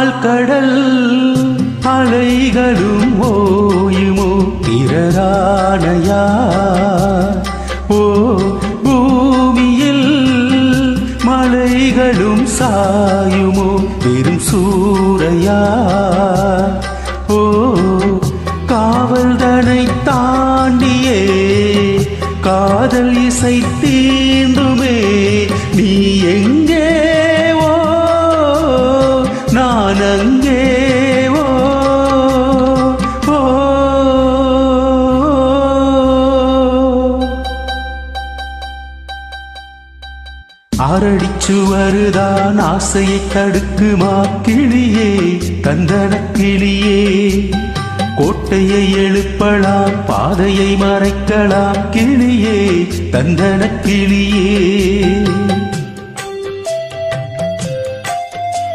ஆழ்கடல் அலைகளும் ஓயுமோ பிறரானையா ஓ பூமியில் மலைகளும் சாயுமோ பெரும் சூறையா ஓ காவல் தனை தாண்டியே காதல் இசை தீந்துமே நீ எங்கே ஓ நான் அங்கே ஓ ஆரடிச்சு வருதான் ஆசையை தடுக்குமா கிளியே கந்தன கிளியே கோட்டையை எழுப்பலாம் பாதையை மறைக்கலாம் கிளியே தந்தன கிளியே